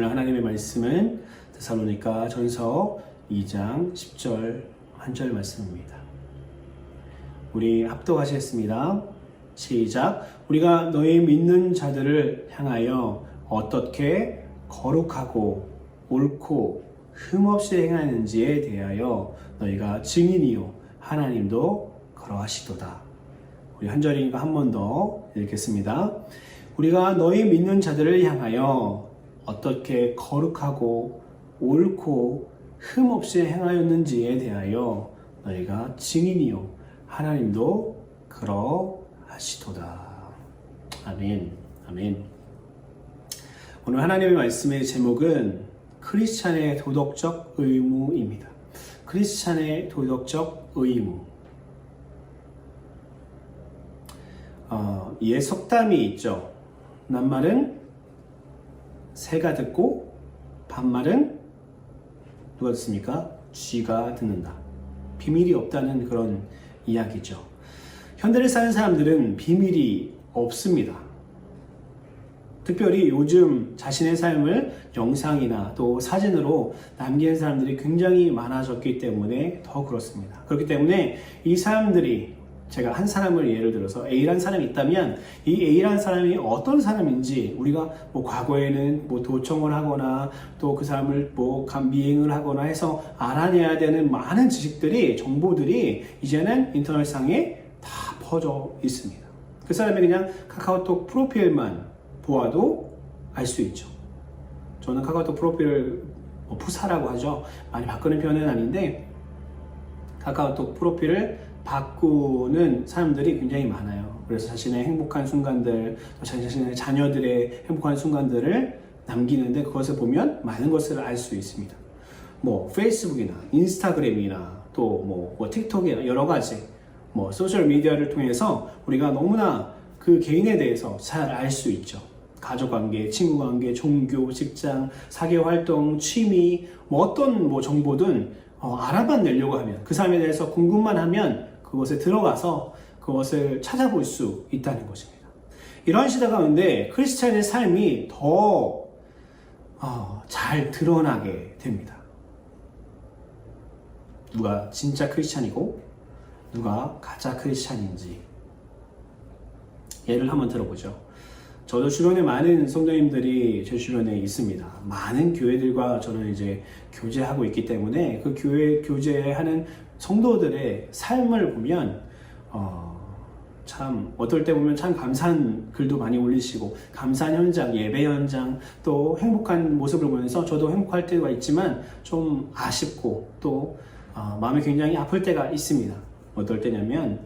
오늘 하나님의 말씀은 데살로니가 전서 2장 10절 한 절 말씀입니다. 우리 합독하시겠습니다. 시작. 우리가 너희 믿는 자들을 향하여 어떻게 거룩하고 옳고 흠없이 행하는지에 대하여 너희가 증인이요 하나님도 그러하시도다. 우리 한 절이니까 한 번 더 읽겠습니다. 우리가 너희 믿는 자들을 향하여 어떻게 거룩하고 옳고 흠없이 행하였는지에 대하여 너희가 증인이요 하나님도 그러하시도다. 아멘. 아멘. 오늘 하나님의 말씀의 제목은 크리스찬의 도덕적 의무입니다. 크리스찬의 도덕적 의무. 옛 속담이 있죠. 낱말은 새가 듣고 반말은 누가 듣습니까? 쥐가 듣는다. 비밀이 없다는 그런 이야기죠. 현대를 사는 사람들은 비밀이 없습니다. 특별히 요즘 자신의 삶을 영상이나 또 사진으로 남기는 사람들이 굉장히 많아졌기 때문에 더 그렇습니다. 그렇기 때문에 이 사람들이, 제가 한 사람을 예를 들어서 A라는 사람이 있다면 이 A라는 사람이 어떤 사람인지 우리가 과거에는 도청을 하거나 또 그 사람을 미행을 하거나 해서 알아내야 되는 많은 지식들이, 정보들이 이제는 인터넷상에 다 퍼져 있습니다. 그 사람이 그냥 카카오톡 프로필만 보아도 알 수 있죠. 저는 카카오톡 프로필을 푸사라고 하죠. 많이 바꾸는 편은 아닌데 카카오톡 프로필을 바꾸는 사람들이 굉장히 많아요. 그래서 자신의 행복한 순간들, 자신의 자녀들의 행복한 순간들을 남기는데 그것을 보면 많은 것을 알 수 있습니다. 페이스북이나 인스타그램이나 또 틱톡이나 여러 가지 소셜 미디어를 통해서 우리가 너무나 그 개인에 대해서 잘 알 수 있죠. 가족관계, 친구관계, 종교, 직장, 사교활동, 취미, 어떤 정보든 알아만 내려고 하면, 그 사람에 대해서 궁금만 하면 그것에 들어가서 그것을 찾아볼 수 있다는 것입니다. 이러한 시대 가운데 크리스찬의 삶이 더 잘 드러나게 됩니다. 누가 진짜 크리스찬이고 누가 가짜 크리스찬인지 예를 한번 들어보죠. 저도 주변에 많은 성도님들이 제 주변에 있습니다. 많은 교회들과 저는 이제 교제하고 있기 때문에 그 교제하는 성도들의 삶을 보면 참 어떨 때 보면 참 감사한 글도 많이 올리시고 감사한 현장, 예배 현장, 또 행복한 모습을 보면서 저도 행복할 때가 있지만 좀 아쉽고 또 마음이 굉장히 아플 때가 있습니다. 어떨 때냐면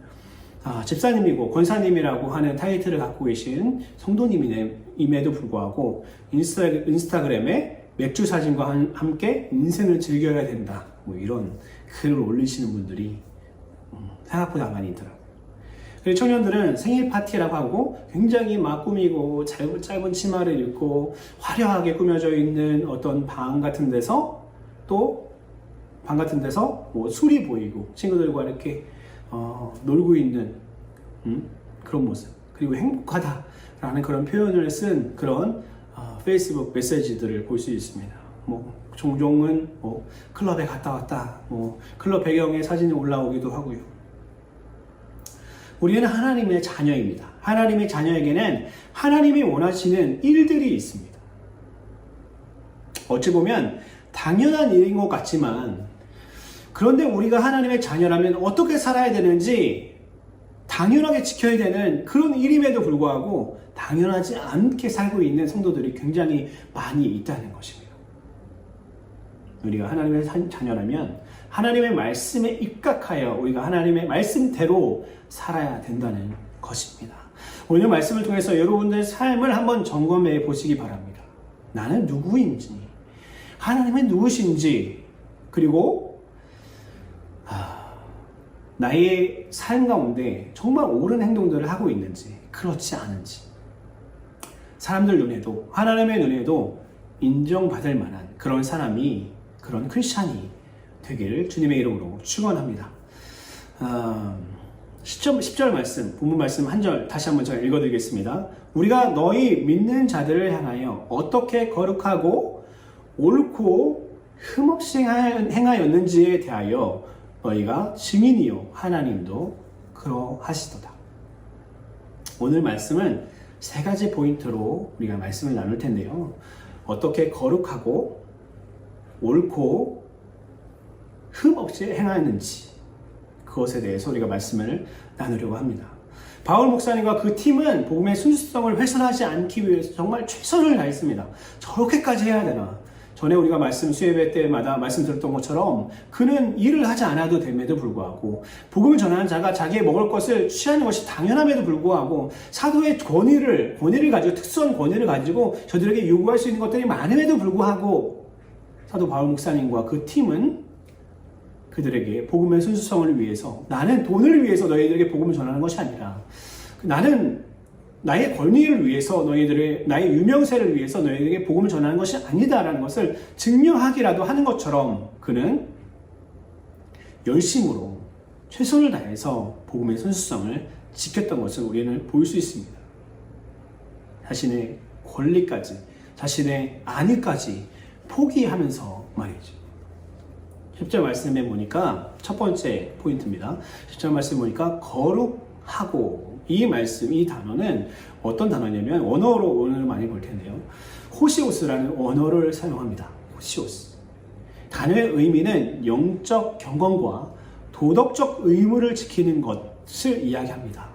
집사님이고 권사님이라고 하는 타이틀을 갖고 계신 성도님임에도 불구하고 인스타그램에 맥주 사진과 함께 인생을 즐겨야 된다, 이런 글을 올리시는 분들이 생각보다 많이 있더라고요. 그리고 청년들은 생일 파티라고 하고 굉장히 막 꾸미고 짧은 치마를 입고 화려하게 꾸며져 있는 어떤 방 같은 데서 술이 보이고 친구들과 이렇게 놀고 있는 그런 모습, 그리고 행복하다라는 그런 표현을 쓴 그런 페이스북 메시지들을 볼 수 있습니다. 종종은 클럽에 갔다 왔다, 클럽 배경에 사진이 올라오기도 하고요. 우리는 하나님의 자녀입니다. 하나님의 자녀에게는 하나님이 원하시는 일들이 있습니다. 어찌 보면 당연한 일인 것 같지만, 그런데 우리가 하나님의 자녀라면 어떻게 살아야 되는지 당연하게 지켜야 되는 그런 일임에도 불구하고 당연하지 않게 살고 있는 성도들이 굉장히 많이 있다는 것입니다. 우리가 하나님의 자녀라면 하나님의 말씀에 입각하여 우리가 하나님의 말씀대로 살아야 된다는 것입니다. 오늘 말씀을 통해서 여러분들의 삶을 한번 점검해 보시기 바랍니다. 나는 누구인지, 하나님은 누구신지, 그리고 나의 삶 가운데 정말 옳은 행동들을 하고 있는지, 그렇지 않은지, 사람들 눈에도 하나님의 눈에도 인정받을 만한 그런 사람이, 그런 크리스찬이 되기를 주님의 이름으로 축원합니다. 10절 말씀, 본문 말씀 한 절 다시 한번 제가 읽어드리겠습니다. 우리가 너희 믿는 자들을 향하여 어떻게 거룩하고 옳고 흠없이 행하였는지에 대하여 너희가 증인이요 하나님도 그러하시도다. 오늘 말씀은 세 가지 포인트로 우리가 말씀을 나눌 텐데요. 어떻게 거룩하고 옳고 흠없이 행하였는지 그것에 대해서 우리가 말씀을 나누려고 합니다. 바울 목사님과 그 팀은 복음의 순수성을 훼손하지 않기 위해서 정말 최선을 다했습니다. 저렇게까지 해야 되나? 전에 우리가 말씀 수예배 때마다 말씀드렸던 것처럼 그는 일을 하지 않아도 됨에도 불구하고 복음을 전하는 자가 자기의 먹을 것을 취하는 것이 당연함에도 불구하고 사도의 권위를 가지고 특수한 권위를 가지고 저들에게 요구할 수 있는 것들이 많음에도 불구하고 사도 바울 목사님과 그 팀은 그들에게 복음의 순수성을 위해서 나는 돈을 위해서 너희들에게 복음을 전하는 것이 아니라 나는 나의 권위를 위해서 나의 유명세를 위해서 너희에게 복음을 전하는 것이 아니다라는 것을 증명하기라도 하는 것처럼 그는 열심으로 최선을 다해서 복음의 순수성을 지켰던 것을 우리는 볼 수 있습니다. 자신의 권리까지, 자신의 안위까지 포기하면서 말이죠. 10절 말씀에 보니까 첫 번째 포인트입니다. 10절 말씀에 보니까 거룩하고 이 말씀, 이 단어는 어떤 단어냐면 원어로 오늘 많이 볼 텐데요. 호시오스라는 원어를 사용합니다. 호시오스. 단어의 의미는 영적 경건과 도덕적 의무를 지키는 것을 이야기합니다.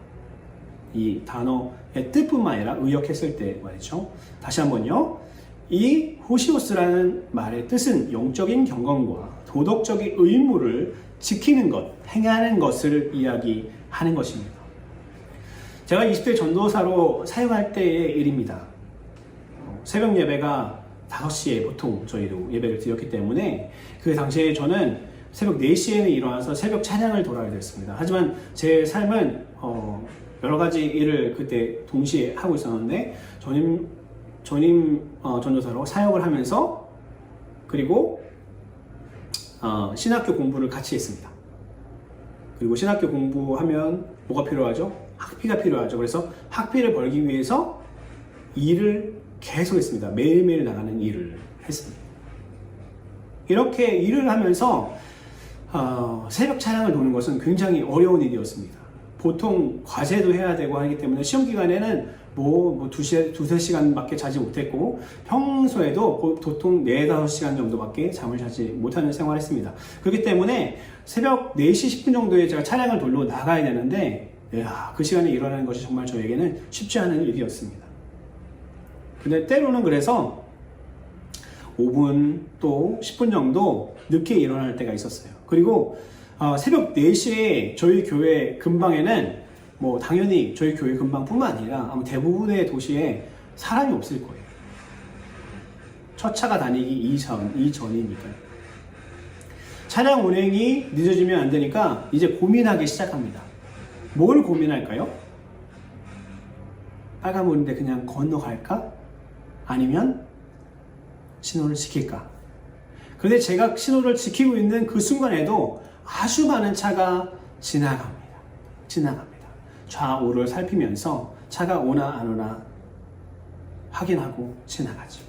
이 단어의 뜻뿐만 아니라 의역했을 때 말이죠. 다시 한번요. 이 호시오스라는 말의 뜻은 영적인 경건과 도덕적인 의무를 지키는 것, 행하는 것을 이야기하는 것입니다. 제가 20대 전도사로 사역할 때의 일입니다. 새벽 예배가 5시에 보통 저희도 예배를 드렸기 때문에 그 당시에 저는 새벽 4시에는 일어나서 새벽 찬양을 돌아야 됐습니다. 하지만 제 삶은 여러 가지 일을 그때 동시에 하고 있었는데 전임 전도사로 사역을 하면서 그리고 신학교 공부를 같이 했습니다. 그리고 신학교 공부하면 뭐가 필요하죠? 학비가 필요하죠. 그래서 학비를 벌기 위해서 일을 계속 했습니다. 매일매일 나가는 일을 했습니다. 이렇게 일을 하면서 새벽 찬양을 도는 것은 굉장히 어려운 일이었습니다. 보통 과제도 해야 되고 하기 때문에 시험 기간에는 두세 시간밖에 자지 못했고 평소에도 보통 4-5시간 정도밖에 잠을 자지 못하는 생활을 했습니다. 그렇기 때문에 새벽 4시 10분 정도에 제가 차량을 돌로 나가야 되는데 그 시간에 일어나는 것이 정말 저에게는 쉽지 않은 일이었습니다. 근데 때로는 그래서 5분 또 10분 정도 늦게 일어날 때가 있었어요. 그리고 새벽 4시에 저희 교회 근방에는 당연히 저희 교회 근방뿐만 아니라 아마 대부분의 도시에 사람이 없을 거예요. 첫 차가 다니기 이전이니까요. 차량 운행이 늦어지면 안 되니까 이제 고민하기 시작합니다. 뭘 고민할까요? 빨간불인데 그냥 건너갈까? 아니면 신호를 지킬까? 그런데 제가 신호를 지키고 있는 그 순간에도 아주 많은 차가 지나갑니다. 좌우를 살피면서 차가 오나 안 오나 확인하고 지나가죠.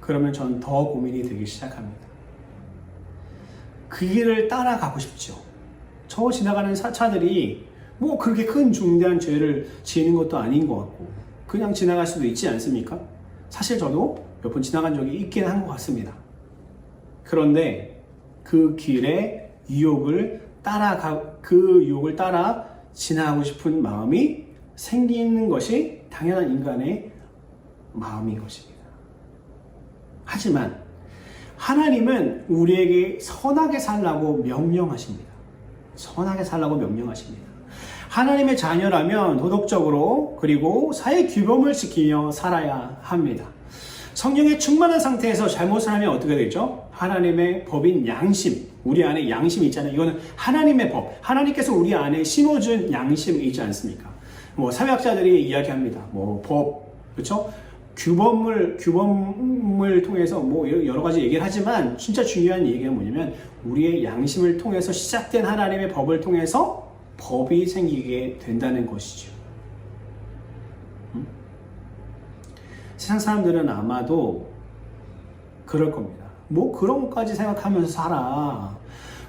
그러면 전 더 고민이 되기 시작합니다. 그 길을 따라가고 싶죠. 저 지나가는 차들이 그렇게 큰 중대한 죄를 지는 것도 아닌 것 같고 그냥 지나갈 수도 있지 않습니까? 사실 저도 몇 번 지나간 적이 있긴 한 것 같습니다. 그런데 그 길의 유혹을 따라 지나가고 싶은 마음이 생기는 것이 당연한 인간의 마음인 것입니다. 하지만 하나님은 우리에게 선하게 살라고 명령하십니다. 선하게 살라고 명령하십니다. 하나님의 자녀라면 도덕적으로 그리고 사회 규범을 지키며 살아야 합니다. 성령에 충만한 상태에서 잘못을 하면 어떻게 되죠? 하나님의 법인 양심, 우리 안에 양심이 있잖아요. 이거는 하나님의 법, 하나님께서 우리 안에 심어준 양심이 있지 않습니까? 사회학자들이 이야기합니다. 법, 그렇죠? 규범을 통해서 여러 가지 얘기를 하지만 진짜 중요한 얘기가 뭐냐면 우리의 양심을 통해서 시작된 하나님의 법을 통해서 법이 생기게 된다는 것이죠. 세상 사람들은 아마도 그럴 겁니다. 뭐 그런 것까지 생각하면서 살아.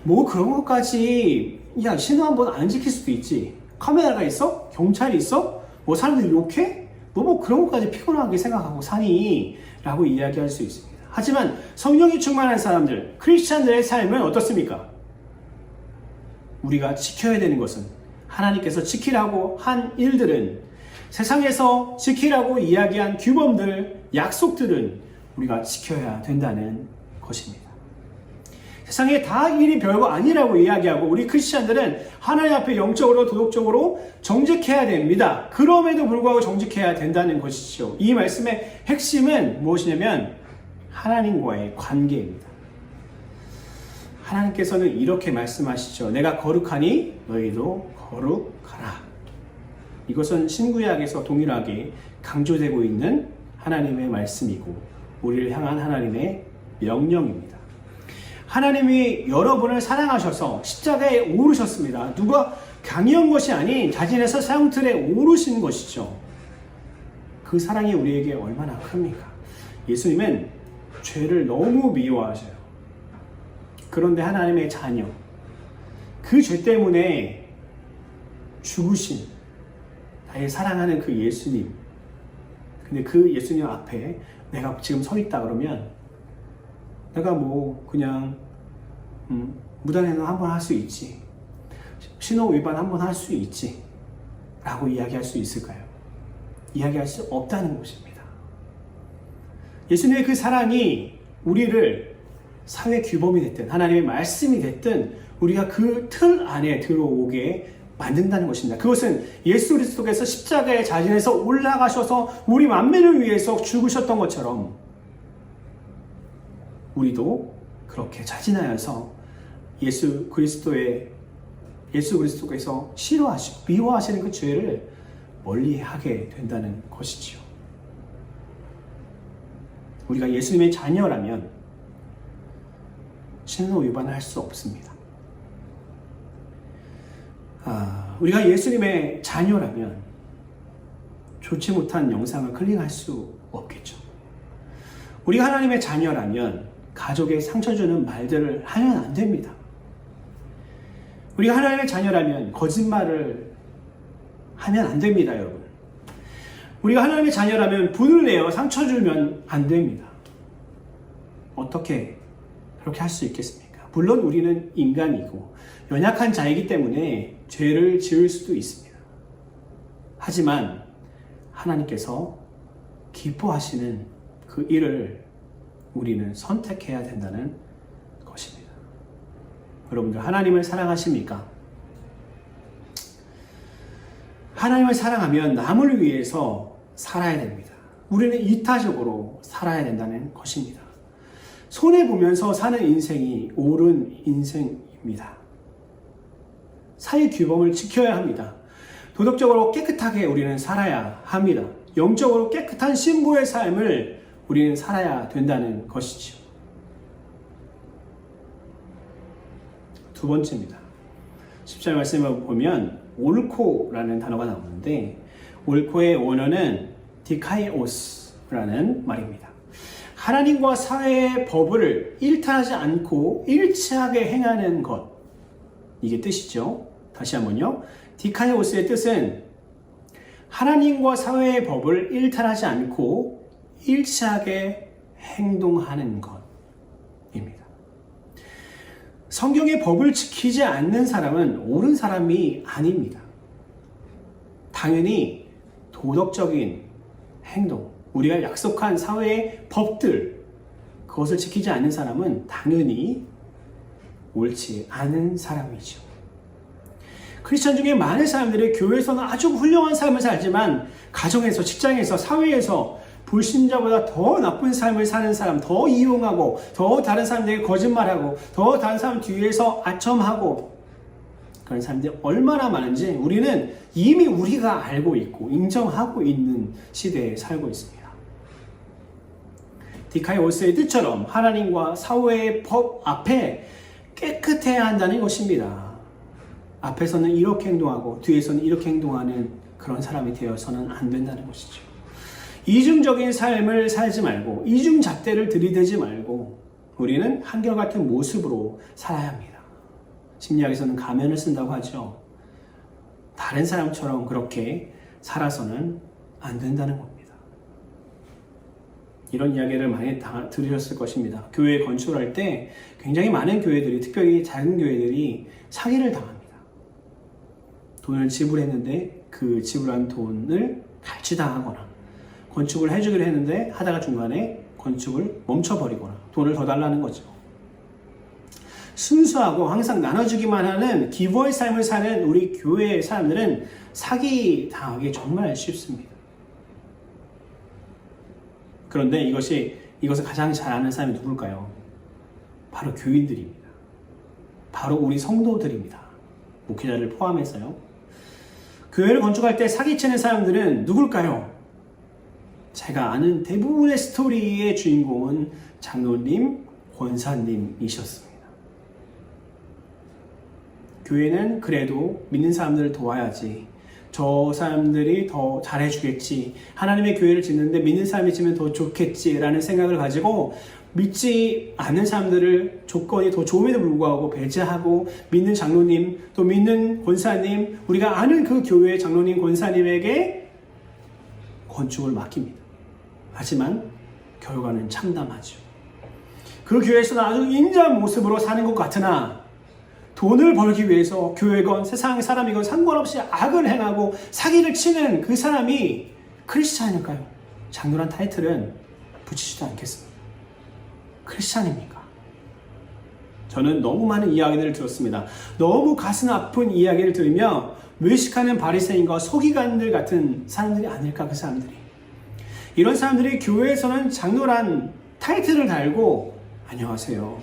뭐 그런 것까지, 야, 신호 한 번 안 지킬 수도 있지. 카메라가 있어? 경찰이 있어? 뭐 사람들이 욕해? 너 뭐 그런 것까지 피곤하게 생각하고 사니? 라고 이야기할 수 있습니다. 하지만 성령이 충만한 사람들, 크리스찬들의 삶은 어떻습니까? 우리가 지켜야 되는 것은, 하나님께서 지키라고 한 일들은, 세상에서 지키라고 이야기한 규범들, 약속들은 우리가 지켜야 된다는 것입니다. 세상에 다 일이 별거 아니라고 이야기하고 우리 크리스찬들은 하나님 앞에 영적으로 도덕적으로 정직해야 됩니다. 그럼에도 불구하고 정직해야 된다는 것이죠. 이 말씀의 핵심은 무엇이냐면 하나님과의 관계입니다. 하나님께서는 이렇게 말씀하시죠. 내가 거룩하니 너희도 거룩하라. 이것은 신구약에서 동일하게 강조되고 있는 하나님의 말씀이고 우리를 향한 하나님의 명령입니다. 하나님이 여러분을 사랑하셔서 십자가에 오르셨습니다. 누가 강요한 것이 아닌 자신의 사형틀에 오르신 것이죠. 그 사랑이 우리에게 얼마나 큽니까? 예수님은 죄를 너무 미워하셔요. 그런데 하나님의 자녀, 그 죄 때문에 죽으신 나의 사랑하는 그 예수님, 근데 그 예수님 앞에 내가 지금 서 있다 그러면 내가 뭐 그냥 무단횡령 한번 할 수 있지, 신호 위반 한번 할 수 있지 라고 이야기할 수 있을까요? 이야기할 수 없다는 것입니다. 예수님의 그 사랑이 우리를 사회 규범이 됐든 하나님의 말씀이 됐든 우리가 그 틀 안에 들어오게 만든다는 것입니다. 그것은 예수 그리스도께서 십자가에 자신에서 올라가셔서 우리 만민을 위해서 죽으셨던 것처럼 우리도 그렇게 자진하여서 예수 그리스도께서 싫어하시고 미워하시는 그 죄를 멀리하게 된다는 것이지요. 우리가 예수님의 자녀라면 신호 위반을 할 수 없습니다. 우리가 예수님의 자녀라면 좋지 못한 영상을 클릭할 수 없겠죠. 우리가 하나님의 자녀라면 가족에 상처 주는 말들을 하면 안 됩니다. 우리가 하나님의 자녀라면 거짓말을 하면 안 됩니다, 여러분. 우리가 하나님의 자녀라면 분을 내어 상처 주면 안 됩니다. 어떻게 그렇게 할 수 있겠습니까? 물론 우리는 인간이고 연약한 자이기 때문에 죄를 지을 수도 있습니다. 하지만 하나님께서 기뻐하시는 그 일을 우리는 선택해야 된다는 것입니다. 여러분들 하나님을 사랑하십니까? 하나님을 사랑하면 남을 위해서 살아야 됩니다. 우리는 이타적으로 살아야 된다는 것입니다. 손해보면서 사는 인생이 옳은 인생입니다. 사회 규범을 지켜야 합니다. 도덕적으로 깨끗하게 우리는 살아야 합니다. 영적으로 깨끗한 신부의 삶을 우리는 살아야 된다는 것이죠. 두 번째입니다. 10절 말씀을 보면 옳고라는 단어가 나오는데 옳고의 원어는 디카이오스라는 말입니다. 하나님과 사회의 법을 일탈하지 않고 일치하게 행하는 것, 이게 뜻이죠. 다시 한번요. 디카이오스의 뜻은 하나님과 사회의 법을 일탈하지 않고 일치하게 행동하는 것입니다. 성경의 법을 지키지 않는 사람은 옳은 사람이 아닙니다. 당연히 도덕적인 행동, 우리가 약속한 사회의 법들, 그것을 지키지 않는 사람은 당연히 옳지 않은 사람이죠. 크리스천 중에 많은 사람들이 교회에서는 아주 훌륭한 삶을 살지만 가정에서, 직장에서, 사회에서 불신자보다 더 나쁜 삶을 사는 사람, 더 이용하고, 더 다른 사람들에게 거짓말하고, 더 다른 사람 뒤에서 아첨하고, 그런 사람들이 얼마나 많은지 우리는 이미 우리가 알고 있고 인정하고 있는 시대에 살고 있습니다. 디카이오스의 뜻처럼 하나님과 사회의 법 앞에 깨끗해야 한다는 것입니다. 앞에서는 이렇게 행동하고 뒤에서는 이렇게 행동하는 그런 사람이 되어서는 안 된다는 것이죠. 이중적인 삶을 살지 말고 이중잣대를 들이대지 말고 우리는 한결같은 모습으로 살아야 합니다. 심리학에서는 가면을 쓴다고 하죠. 다른 사람처럼 그렇게 살아서는 안 된다는 겁니다. 이런 이야기를 많이 들으셨을 것입니다. 교회 건축을 할 때 굉장히 많은 교회들이, 특별히 작은 교회들이 사기를 당합니다. 돈을 지불했는데 그 지불한 돈을 갈취당하거나, 건축을 해주기로 했는데 하다가 중간에 건축을 멈춰버리거나 돈을 더 달라는 거죠. 순수하고 항상 나눠주기만 하는 기부의 삶을 사는 우리 교회의 사람들은 사기 당하기 정말 쉽습니다. 그런데 이것을 가장 잘 아는 사람이 누굴까요? 바로 교인들입니다. 바로 우리 성도들입니다. 목회자를 포함해서요. 교회를 건축할 때 사기치는 사람들은 누굴까요? 제가 아는 대부분의 스토리의 주인공은 장로님, 권사님이셨습니다. 교회는 그래도 믿는 사람들을 도와야지, 저 사람들이 더 잘해주겠지, 하나님의 교회를 짓는데 믿는 사람이 지면 더 좋겠지라는 생각을 가지고 믿지 않는 사람들을 조건이 더 좋음에도 불구하고 배제하고 믿는 장로님, 또 믿는 권사님, 우리가 아는 그 교회의 장로님, 권사님에게 건축을 맡깁니다. 하지만 결과는 참담하죠. 그 교회에서는 아주 인자한 모습으로 사는 것 같으나 돈을 벌기 위해서 교회건 세상의 사람이건 상관없이 악을 행하고 사기를 치는 그 사람이 크리스찬일까요? 장로란 타이틀은 붙이지도 않겠습니다. 크리스찬입니까? 저는 너무 많은 이야기들을 들었습니다. 너무 가슴 아픈 이야기를 들으며 외식하는 바리새인과 서기관들 같은 사람들이 아닐까, 그 사람들이. 이런 사람들이 교회에서는 장로란 타이틀을 달고 안녕하세요,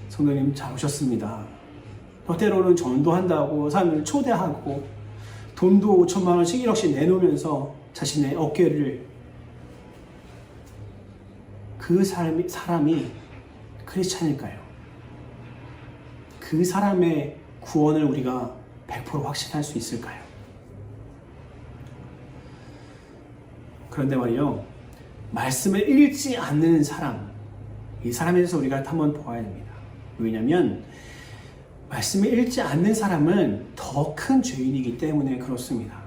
성도님 잘 오셨습니다, 또 때로는 전도한다고 사람들을 초대하고 돈도 5천만 원씩 1억씩 내놓으면서 자신의 어깨를, 그 사람이 크리스찬일까요? 그 사람의 구원을 우리가 100% 확신할 수 있을까요? 그런데 말이요, 말씀을 읽지 않는 사람, 이 사람에 대해서 우리가 한번 보아야 됩니다. 왜냐하면 말씀을 읽지 않는 사람은 더 큰 죄인이기 때문에 그렇습니다.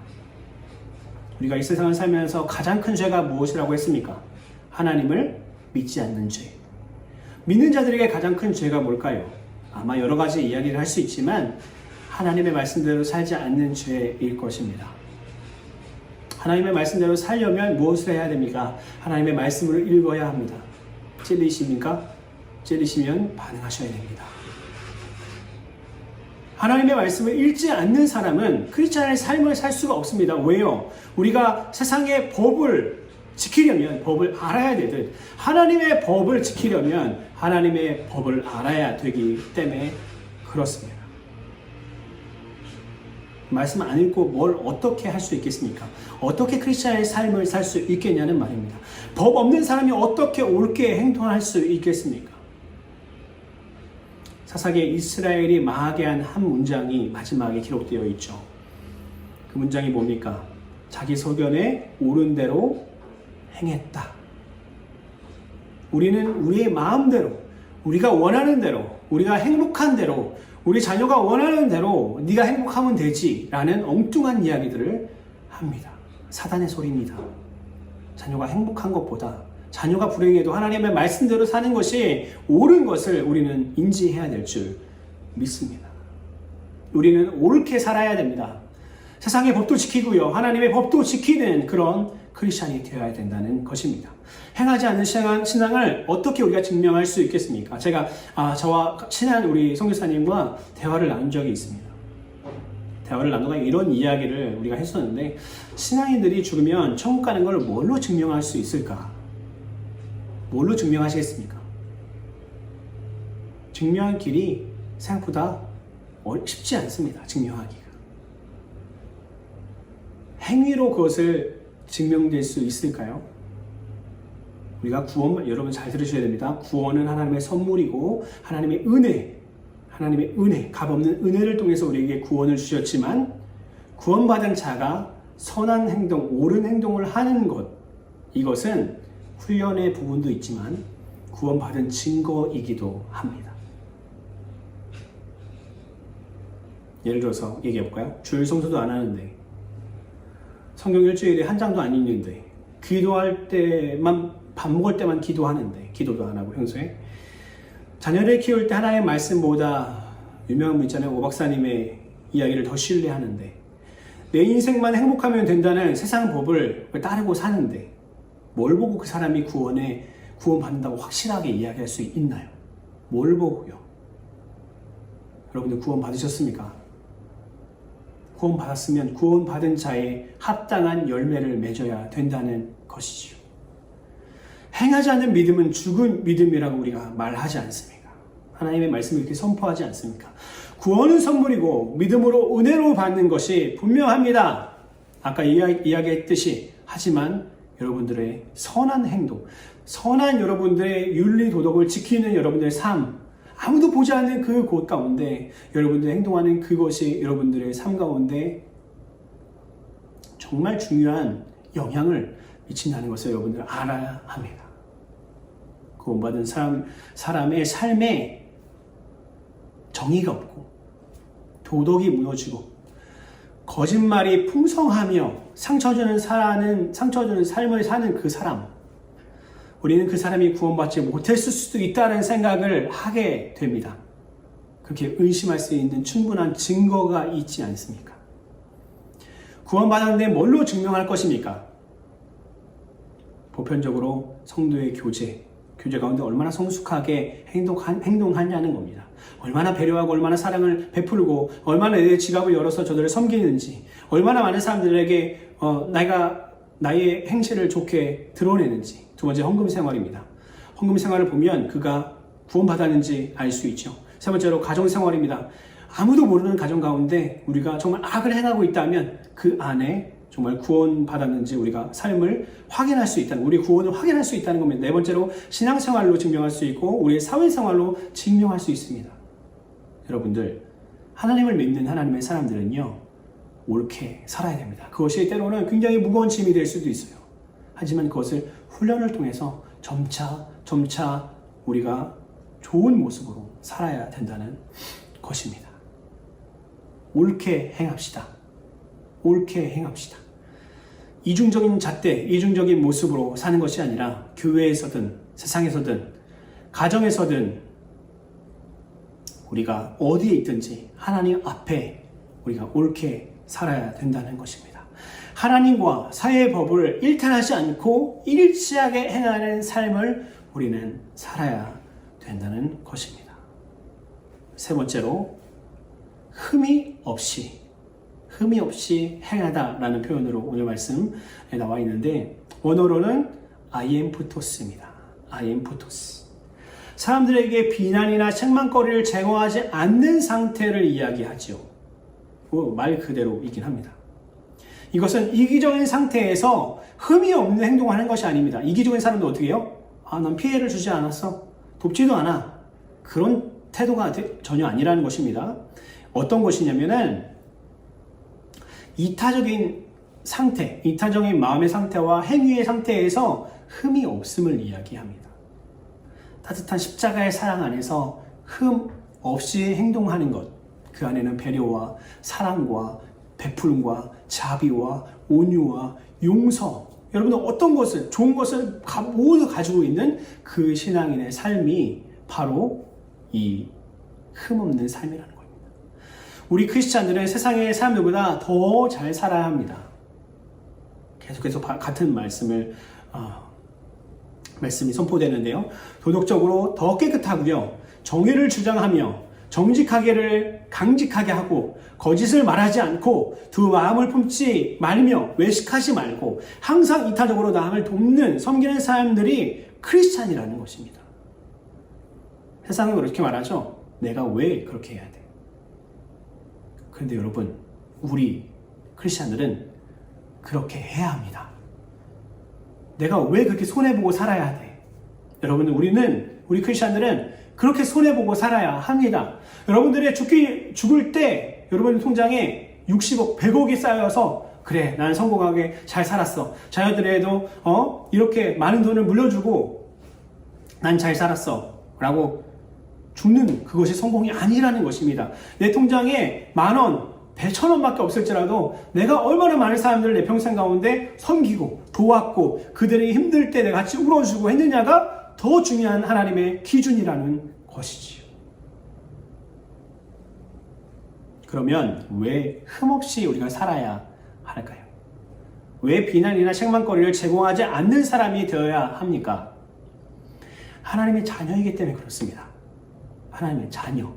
우리가 이 세상을 살면서 가장 큰 죄가 무엇이라고 했습니까? 하나님을 믿지 않는 죄. 믿는 자들에게 가장 큰 죄가 뭘까요? 아마 여러 가지 이야기를 할 수 있지만 하나님의 말씀대로 살지 않는 죄일 것입니다. 하나님의 말씀대로 살려면 무엇을 해야 됩니까? 하나님의 말씀을 읽어야 합니다. 찔리십니까? 찔리시면 반응하셔야 됩니다. 하나님의 말씀을 읽지 않는 사람은 크리스찬의 삶을 살 수가 없습니다. 왜요? 우리가 세상의 법을 지키려면 법을 알아야 되듯 하나님의 법을 지키려면 하나님의 법을 알아야 되기 때문에 그렇습니다. 말씀 안 읽고 뭘 어떻게 할 수 있겠습니까? 어떻게 크리스찬의 삶을 살 수 있겠냐는 말입니다. 법 없는 사람이 어떻게 옳게 행동할 수 있겠습니까? 사사기에 이스라엘이 망하게 한 한 문장이 마지막에 기록되어 있죠. 그 문장이 뭡니까? 자기 소견에 옳은 대로 행했다. 우리는 우리의 마음대로, 우리가 원하는 대로, 우리가 행복한 대로, 우리 자녀가 원하는 대로 네가 행복하면 되지 라는 엉뚱한 이야기들을 합니다. 사단의 소리입니다. 자녀가 행복한 것보다 자녀가 불행해도 하나님의 말씀대로 사는 것이 옳은 것을 우리는 인지해야 될 줄 믿습니다. 우리는 옳게 살아야 됩니다. 세상의 법도 지키고요, 하나님의 법도 지키는 그런 크리스찬이 되어야 된다는 것입니다. 행하지 않는 신앙을 어떻게 우리가 증명할 수 있겠습니까? 제가 저와 친한 우리 선교사님과 대화를 나눈 적이 있습니다. 대화를 나누다가 이런 이야기를 우리가 했었는데, 신앙인들이 죽으면 천국 가는 걸 뭘로 증명할 수 있을까? 뭘로 증명하시겠습니까? 증명할 길이 생각보다 쉽지 않습니다. 증명하기가. 행위로 그것을 증명될 수 있을까요? 우리가 구원, 여러분 잘 들으셔야 됩니다. 구원은 하나님의 선물이고 하나님의 은혜, 값없는 은혜를 통해서 우리에게 구원을 주셨지만 구원받은 자가 선한 행동, 옳은 행동을 하는 것, 이것은 훈련의 부분도 있지만 구원받은 증거이기도 합니다. 예를 들어서 얘기해볼까요? 주일 성수도 안 하는데, 성경 일주일에 한 장도 안 읽는데, 기도할 때만, 밥 먹을 때만 기도하는데, 기도도 안 하고 평소에 자녀를 키울 때 하나의 말씀보다 유명한 분 있잖아요. 오 박사님의 이야기를 더 신뢰하는데, 내 인생만 행복하면 된다는 세상 법을 따르고 사는데, 뭘 보고 그 사람이 구원받는다고 확실하게 이야기할 수 있나요? 뭘 보고요? 여러분들 구원 받으셨습니까? 구원 받았으면 구원받은 자의 합당한 열매를 맺어야 된다는 것이죠. 행하지 않는 믿음은 죽은 믿음이라고 우리가 말하지 않습니까? 하나님의 말씀을 이렇게 선포하지 않습니까? 구원은 선물이고 믿음으로 은혜로 받는 것이 분명합니다. 아까 이야기했듯이, 하지만 여러분들의 선한 행동, 선한 여러분들의 윤리 도덕을 지키는 여러분들의 삶, 아무도 보지 않는 그 곳 가운데 여러분들이 행동하는 그것이 여러분들의 삶 가운데 정말 중요한 영향을 미친다는 것을 여러분들 알아야 합니다. 구원받은 사람의 삶에 정의가 없고 도덕이 무너지고 거짓말이 풍성하며 상처주는 삶을 사는 그 사람, 우리는 그 사람이 구원받지 못했을 수도 있다는 생각을 하게 됩니다. 그렇게 의심할 수 있는 충분한 증거가 있지 않습니까? 구원받았는데 뭘로 증명할 것입니까? 보편적으로 성도의 교제 가운데 얼마나 성숙하게 행동하냐는 겁니다. 얼마나 배려하고 얼마나 사랑을 베풀고 얼마나 내 지갑을 열어서 저들을 섬기는지, 얼마나 많은 사람들에게 나의 행실을 좋게 드러내는지. 두 번째, 헌금 생활입니다. 헌금 생활을 보면 그가 구원받았는지 알 수 있죠. 세 번째로 가정 생활입니다. 아무도 모르는 가정 가운데 우리가 정말 악을 행하고 있다면 그 안에 정말 구원받았는지 우리가 삶을 확인할 수 있다는, 우리의 구원을 확인할 수 있다는 겁니다. 네 번째로 신앙생활로 증명할 수 있고 우리의 사회생활로 증명할 수 있습니다. 여러분들, 하나님을 믿는 하나님의 사람들은요, 옳게 살아야 됩니다. 그것이 때로는 굉장히 무거운 짐이 될 수도 있어요. 하지만 그것을 훈련을 통해서 점차 우리가 좋은 모습으로 살아야 된다는 것입니다. 옳게 행합시다. 옳게 행합시다. 이중적인 잣대, 이중적인 모습으로 사는 것이 아니라 교회에서든 세상에서든 가정에서든 우리가 어디에 있든지 하나님 앞에 우리가 옳게 살아야 된다는 것입니다. 하나님과 사회의 법을 일탈하지 않고 일치하게 행하는 삶을 우리는 살아야 된다는 것입니다. 세 번째로, 흠이 없이 행하다라는 표현으로 오늘 말씀에 나와 있는데, 원어로는 아이엠푸토스입니다. 아이엠푸토스. 사람들에게 비난이나 책망거리를 제공하지 않는 상태를 이야기하죠. 말 그대로이긴 합니다. 이것은 이기적인 상태에서 흠이 없는 행동을 하는 것이 아닙니다. 이기적인 사람도 어떻게 해요? 난 피해를 주지 않았어. 돕지도 않아. 그런 태도가 전혀 아니라는 것입니다. 어떤 것이냐면은 이타적인 상태, 이타적인 마음의 상태와 행위의 상태에서 흠이 없음을 이야기합니다. 따뜻한 십자가의 사랑 안에서 흠 없이 행동하는 것, 그 안에는 배려와 사랑과 베풀음과 자비와 온유와 용서, 여러분들 어떤 것을, 좋은 것을 모두 가지고 있는 그 신앙인의 삶이 바로 이 흠없는 삶이라는 겁니다. 우리 크리스찬들은 세상의 사람들보다 더 잘 살아야 합니다. 계속해서 같은 말씀이 선포되는데요. 도덕적으로 더 깨끗하고요. 정의를 주장하며 정직하게를 강직하게 하고 거짓을 말하지 않고 두 마음을 품지 말며 외식하지 말고 항상 이타적으로 남을 돕는 섬기는 사람들이 크리스찬이라는 것입니다. 세상은 그렇게 말하죠. 내가 왜 그렇게 해야 돼? 그런데 여러분, 우리 크리스찬들은 그렇게 해야 합니다. 내가 왜 그렇게 손해보고 살아야 돼? 여러분들, 우리 크리스찬들은 그렇게 손해보고 살아야 합니다. 여러분들의 죽을 때 여러분 통장에 60억, 100억이 쌓여서 그래, 나는 성공하게 잘 살았어. 자녀들에도 이렇게 많은 돈을 물려주고 난 잘 살았어 라고 죽는 그것이 성공이 아니라는 것입니다. 내 통장에 10,000원, 100,000원밖에 없을지라도 내가 얼마나 많은 사람들을 내 평생 가운데 섬기고 도왔고 그들이 힘들 때 내가 같이 울어주고 했느냐가 더 중요한 하나님의 기준이라는 것이지요. 그러면 왜 흠없이 우리가 살아야 할까요? 왜 비난이나 책망거리를 제공하지 않는 사람이 되어야 합니까? 하나님의 자녀이기 때문에 그렇습니다. 하나님의 자녀.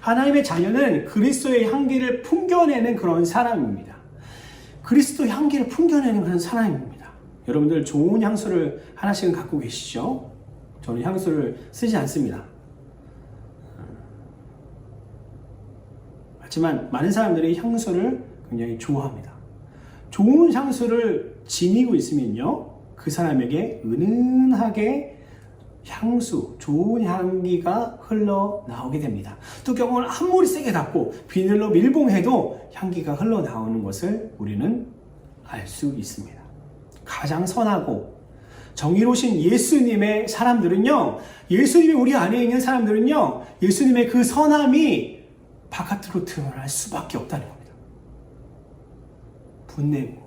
하나님의 자녀는 그리스도의 향기를 풍겨내는 그런 사람입니다. 그리스도의 향기를 풍겨내는 그런 사람입니다. 여러분들 좋은 향수를 하나씩은 갖고 계시죠? 저는 향수를 쓰지 않습니다. 하지만 많은 사람들이 향수를 굉장히 좋아합니다. 좋은 향수를 지니고 있으면요, 그 사람에게 은은하게 향수, 좋은 향기가 흘러나오게 됩니다. 뚜껑을 아무리 세게 닫고 비닐로 밀봉해도 향기가 흘러나오는 것을 우리는 알 수 있습니다. 가장 선하고 정의로우신 예수님의 사람들은요, 예수님이 우리 안에 있는 사람들은요, 예수님의 그 선함이 바깥으로 드러날 수밖에 없다는 겁니다. 분내고,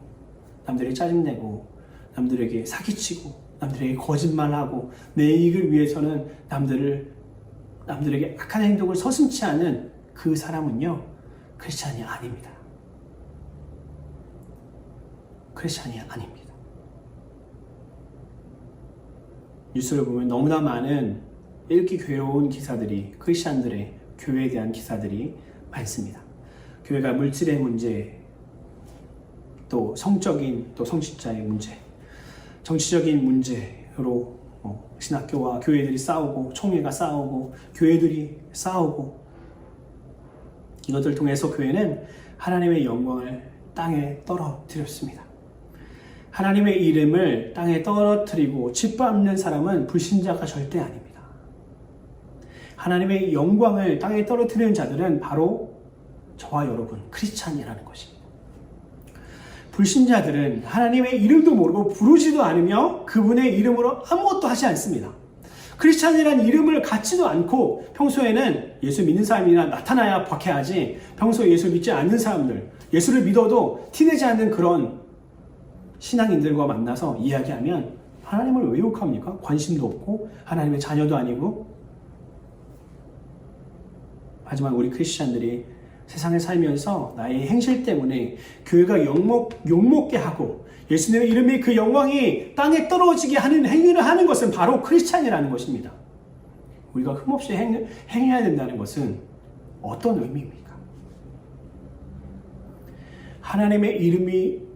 남들에게 짜증내고, 남들에게 사기치고, 남들에게 거짓말하고, 내 이익을 위해서는 남들에게 악한 행동을 서슴지 않는 그 사람은요, 크리스찬이 아닙니다. 크리스찬이 아닙니다. 뉴스를 보면 너무나 많은 읽기 괴로운 기사들이, 크리스찬들의 교회에 대한 기사들이 많습니다. 교회가 물질의 문제, 또 성적인, 또 성직자의 문제, 정치적인 문제로 신학교와 교회들이 싸우고, 총회가 싸우고, 교회들이 싸우고, 이것들을 통해서 교회는 하나님의 영광을 땅에 떨어뜨렸습니다. 하나님의 이름을 땅에 떨어뜨리고 짓밟는 사람은 불신자가 절대 아닙니다. 하나님의 영광을 땅에 떨어뜨리는 자들은 바로 저와 여러분, 크리스찬이라는 것입니다. 불신자들은 하나님의 이름도 모르고 부르지도 않으며 그분의 이름으로 아무것도 하지 않습니다. 크리스찬이라는 이름을 갖지도 않고 평소에는 예수 믿는 사람이나 나타나야 박해하지, 평소에 예수 믿지 않는 사람들, 예수를 믿어도 티내지 않는 그런 신앙인들과 만나서 이야기하면 하나님을 왜 욕합니까? 관심도 없고 하나님의 자녀도 아니고. 하지만 우리 크리스찬들이 세상에 살면서 나의 행실 때문에 교회가 욕먹게 하고 예수님의 이름이 그 영광이 땅에 떨어지게 하는 행위를 하는 것은 바로 크리스찬이라는 것입니다. 우리가 흠없이 행해야 된다는 것은 어떤 의미입니까? 하나님의 이름이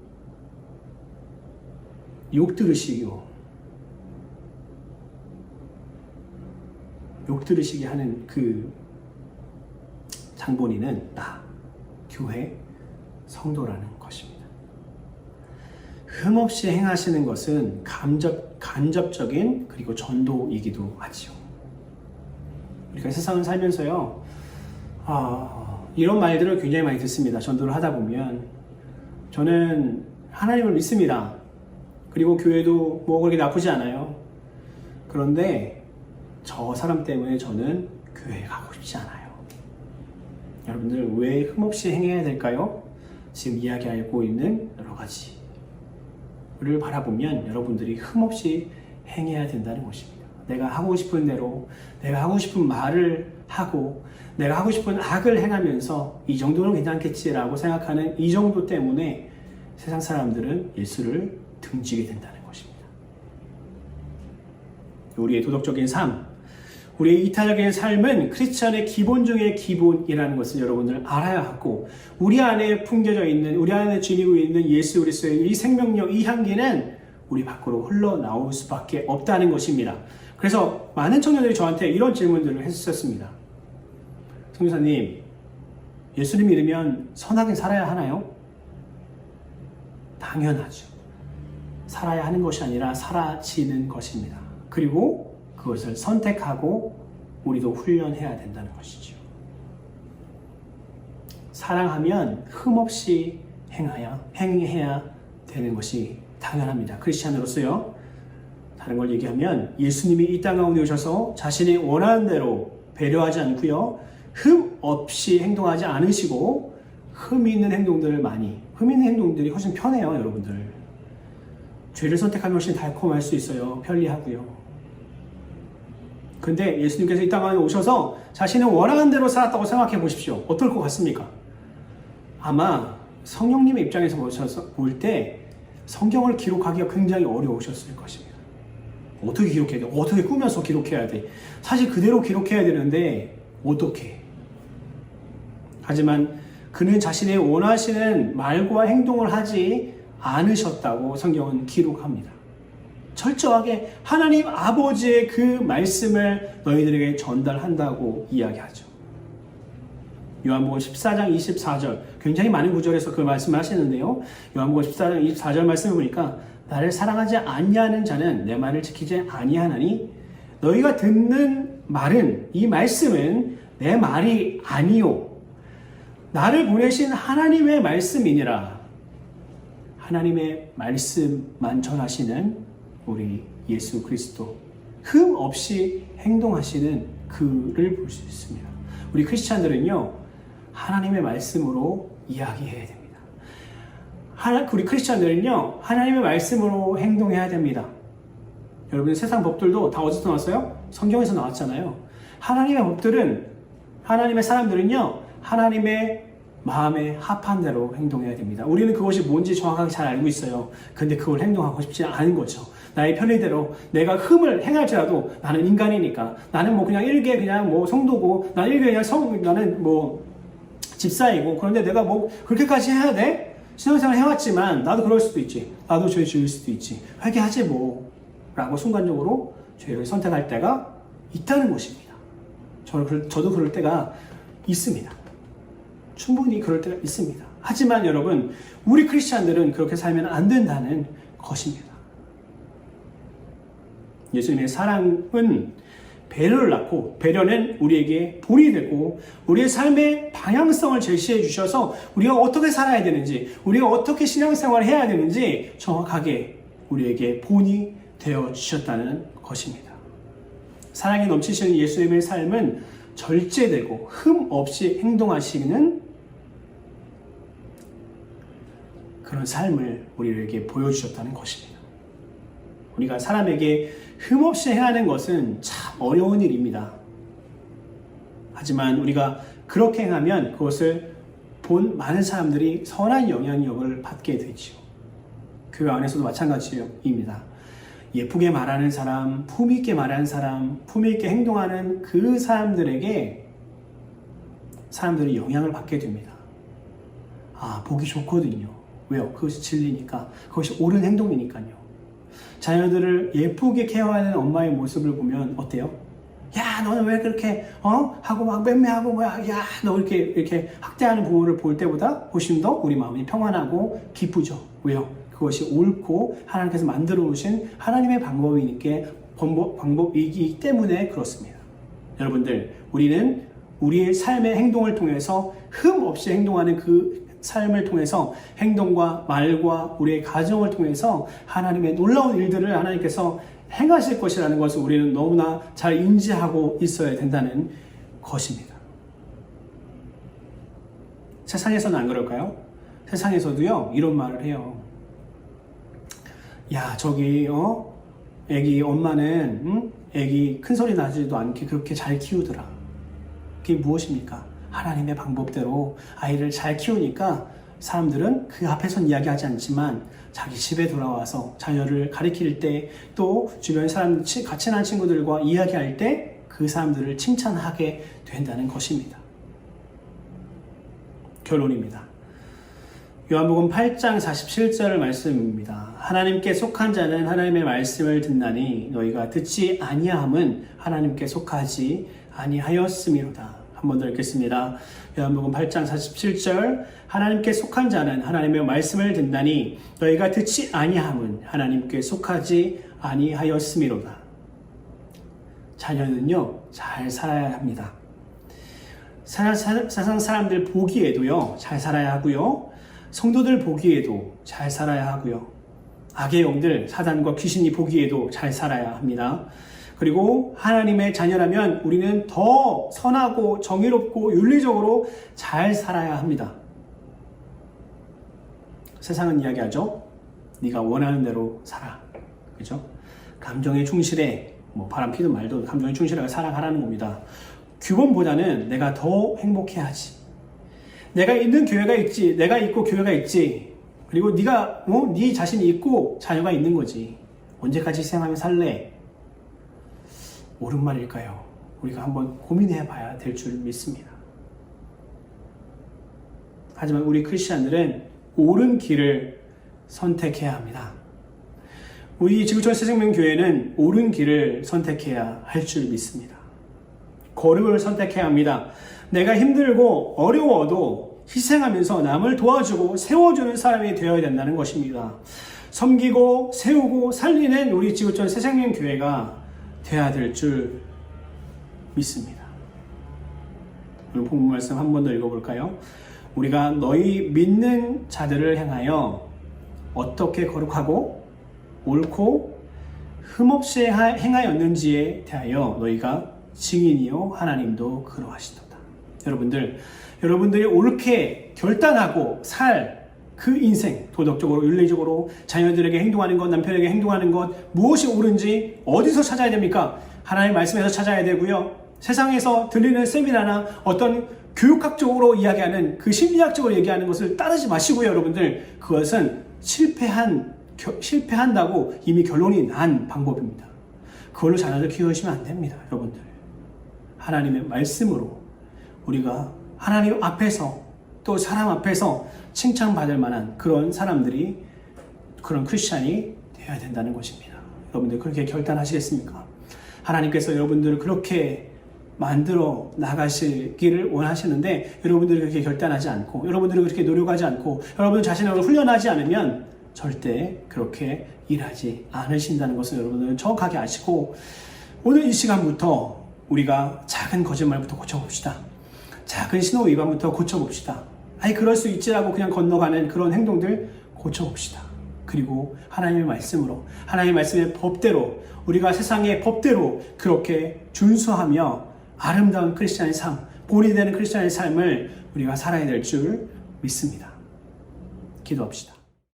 욕들으시게 하는 그 장본인은 교회 성도라는 것입니다. 흠없이 행하시는 것은 간접적인 그리고 전도이기도 하지요. 우리가 세상을 살면서요, 이런 말들을 굉장히 많이 듣습니다. 전도를 하다 보면 저는 하나님을 믿습니다. 그리고 교회도 뭐 그렇게 나쁘지 않아요. 그런데 저 사람 때문에 저는 교회에 가고 싶지 않아요. 여러분들 왜 흠없이 행해야 될까요? 지금 이야기하고 있는 여러 가지를 바라보면 여러분들이 흠없이 행해야 된다는 것입니다. 내가 하고 싶은 대로, 내가 하고 싶은 말을 하고, 내가 하고 싶은 악을 행하면서 이 정도는 괜찮겠지라고 생각하는 이 정도 때문에 세상 사람들은 예수를 등지게 된다는 것입니다. 우리의 도덕적인 삶, 우리의 이타적인 삶은 크리스천의 기본 중의 기본이라는 것을 여러분들 알아야 하고, 우리 안에 풍겨져 있는, 우리 안에 지니고 있는 예수 그리스도의 이 생명력, 이 향기는 우리 밖으로 흘러나올 수밖에 없다는 것입니다. 그래서 많은 청년들이 저한테 이런 질문들을 했었습니다. 선교사님, 예수님 믿으면 선하게 살아야 하나요? 당연하죠. 살아야 하는 것이 아니라 사라지는 것입니다. 그리고 그것을 선택하고 우리도 훈련해야 된다는 것이죠. 사랑하면 흠없이 행해야 되는 것이 당연합니다. 크리스찬으로서요. 다른 걸 얘기하면 예수님이 이 땅 가운데 오셔서 자신이 원하는 대로 배려하지 않고요. 흠 없이 행동하지 않으시고 흠 있는 행동들이 훨씬 편해요, 여러분들. 죄를 선택하면 훨씬 달콤할 수 있어요. 편리하고요. 근데 예수님께서 이 땅 안에 오셔서 자신은 원하는 대로 살았다고 생각해 보십시오. 어떨 것 같습니까? 아마 성령님의 입장에서 볼 때 성경을 기록하기가 굉장히 어려우셨을 것입니다. 어떻게 기록해야 돼? 어떻게 꾸며서 기록해야 돼? 사실 그대로 기록해야 되는데 어떻게? 하지만 그는 자신의 원하시는 말과 행동을 하지 않으셨다고 성경은 기록합니다. 철저하게 하나님 아버지의 그 말씀을 너희들에게 전달한다고 이야기하죠. 요한복음 14장 24절, 굉장히 많은 구절에서 그 말씀을 하시는데요. 요한복음 14장 24절 말씀을 보니까 나를 사랑하지 아니하는 자는 내 말을 지키지 아니하나니 너희가 듣는 말은, 이 말씀은 내 말이 아니요 나를 보내신 하나님의 말씀이니라. 하나님의 말씀만 전하시는 우리 예수 그리스도, 흠 없이 행동하시는 그를 볼 수 있습니다. 우리 크리스찬들은요, 하나님의 말씀으로 이야기해야 됩니다. 우리 크리스찬들은요, 하나님의 말씀으로 행동해야 됩니다. 여러분, 세상 법들도 다 어디서 나왔어요? 성경에서 나왔잖아요. 하나님의 법들은, 하나님의 사람들은요, 하나님의 마음에 합한 대로 행동해야 됩니다. 우리는 그것이 뭔지 정확하게 잘 알고 있어요. 근데 그걸 행동하고 싶지 않은 거죠. 나의 편의대로 내가 흠을 행할지라도 나는 인간이니까, 나는 뭐 그냥 일개 그냥 뭐 성도고, 나는 일개 그냥 나는 뭐 집사이고, 그런데 내가 뭐 그렇게까지 해야 돼? 신앙생활 해왔지만 나도 그럴 수도 있지. 나도 죄 지을 수도 있지. 회개하지 뭐 라고 순간적으로 죄를 선택할 때가 있다는 것입니다. 저도 그럴 때가 있습니다. 충분히 그럴 때가 있습니다. 하지만 여러분, 우리 크리스찬들은 그렇게 살면 안 된다는 것입니다. 예수님의 사랑은 배려를 낳고, 배려는 우리에게 본이 되고 우리의 삶의 방향성을 제시해 주셔서 우리가 어떻게 살아야 되는지, 우리가 어떻게 신앙생활을 해야 되는지 정확하게 우리에게 본이 되어 주셨다는 것입니다. 사랑이 넘치시는 예수님의 삶은 절제되고 흠 없이 행동하시는 그런 삶을 우리에게 보여주셨다는 것입니다. 우리가 사람에게 흠없이 행하는 것은 참 어려운 일입니다. 하지만 우리가 그렇게 행하면 그것을 본 많은 사람들이 선한 영향력을 받게 되죠. 교회 안에서도 마찬가지입니다. 예쁘게 말하는 사람, 품위 있게 말하는 사람, 품위 있게 행동하는 그 사람들에게 사람들이 영향을 받게 됩니다. 아, 보기 좋거든요. 왜요? 그것이 진리니까, 그것이 옳은 행동이니까요. 자녀들을 예쁘게 케어하는 엄마의 모습을 보면 어때요? 야, 너는 왜 그렇게 하고 막 맴매하고 뭐야? 야, 너 이렇게 학대하는 부모를 볼 때보다 훨씬 더 우리 마음이 평안하고 기쁘죠. 왜요? 그것이 옳고 하나님께서 만들어 놓으신 하나님의 방법이기 때문에 그렇습니다. 여러분들, 우리는 우리의 삶의 행동을 통해서 흠 없이 행동하는 그 삶을 통해서, 행동과 말과 우리의 가정을 통해서 하나님의 놀라운 일들을 하나님께서 행하실 것이라는 것을 우리는 너무나 잘 인지하고 있어야 된다는 것입니다. 세상에서는 안 그럴까요? 세상에서도요, 이런 말을 해요. 야, 저기 애기 엄마는 애기 큰 소리 나지도 않게 그렇게 잘 키우더라. 그게 무엇입니까? 하나님의 방법대로 아이를 잘 키우니까 사람들은 그 앞에선 이야기하지 않지만 자기 집에 돌아와서 자녀를 가르칠 때, 또 주변 사람, 같이 난 친구들과 이야기할 때 그 사람들을 칭찬하게 된다는 것입니다. 결론입니다. 요한복음 8장 47절 말씀입니다. 하나님께 속한 자는 하나님의 말씀을 듣나니 너희가 듣지 아니함은 하나님께 속하지 아니하였음이로다. 한 번 더 읽겠습니다. 요한복음 8장 47절, 하나님께 속한 자는 하나님의 말씀을 듣나니 너희가 듣지 아니함은 하나님께 속하지 아니하였음이로다. 자녀는요, 잘 살아야 합니다. 세상 사람들 보기에도요, 잘 살아야 하고요, 성도들 보기에도 잘 살아야 하고요. 악의 영들, 사단과 귀신이 보기에도 잘 살아야 합니다. 그리고 하나님의 자녀라면 우리는 더 선하고 정의롭고 윤리적으로 잘 살아야 합니다. 세상은 이야기하죠. 네가 원하는 대로 살아. 그죠? 감정에 충실해. 바람 피든 말든 감정에 충실하게 살아가라는 겁니다. 규범보다는 내가 더 행복해야지. 내가 있는 교회가 있지. 내가 있고 교회가 있지. 그리고 네가 네 자신이 있고 자녀가 있는 거지. 언제까지 생각하며 살래? 옳은 말일까요? 우리가 한번 고민해 봐야 될 줄 믿습니다. 하지만 우리 크리스찬들은 옳은 길을 선택해야 합니다. 우리 지구촌 새생명교회는 옳은 길을 선택해야 할 줄 믿습니다. 거룩을 선택해야 합니다. 내가 힘들고 어려워도 희생하면서 남을 도와주고 세워주는 사람이 되어야 된다는 것입니다. 섬기고 세우고 살리는 우리 지구촌 새생명교회가 되어야 될 줄 믿습니다. 오늘 본문 말씀 한 번 더 읽어볼까요? 우리가 너희 믿는 자들을 향하여 어떻게 거룩하고 옳고 흠없이 행하였는지에 대하여 너희가 증인이요 하나님도 그러하시도다. 여러분들이 옳게 결단하고 살 그 인생, 도덕적으로 윤리적으로 자녀들에게 행동하는 것, 남편에게 행동하는 것, 무엇이 옳은지 어디서 찾아야 됩니까? 하나님의 말씀에서 찾아야 되고요. 세상에서 들리는 세미나나 어떤 교육학적으로 이야기하는 그 심리학적으로 얘기하는 것을 따르지 마시고요. 여러분들, 그것은 실패한다고 이미 결론이 난 방법입니다. 그걸로 자녀들 키우시면 안 됩니다. 여러분들, 하나님의 말씀으로 우리가 하나님 앞에서 또 사람 앞에서 칭찬받을 만한 그런 사람들이, 그런 크리스찬이 되어야 된다는 것입니다. 여러분들 그렇게 결단하시겠습니까? 하나님께서 여러분들을 그렇게 만들어 나가시기를 원하시는데, 여러분들이 그렇게 결단하지 않고, 여러분들이 그렇게 노력하지 않고, 여러분 자신을 훈련하지 않으면 절대 그렇게 일하지 않으신다는 것을 여러분들은 정확하게 아시고, 오늘 이 시간부터 우리가 작은 거짓말부터 고쳐봅시다. 작은 신호 위반부터 고쳐봅시다. 그럴 수 있지라고 그냥 건너가는 그런 행동들 고쳐봅시다. 그리고 하나님의 말씀으로, 하나님의 말씀의 법대로, 우리가 세상의 법대로 그렇게 준수하며 아름다운 크리스찬의 삶, 본이 되는 크리스찬의 삶을 우리가 살아야 될 줄 믿습니다. 기도합시다.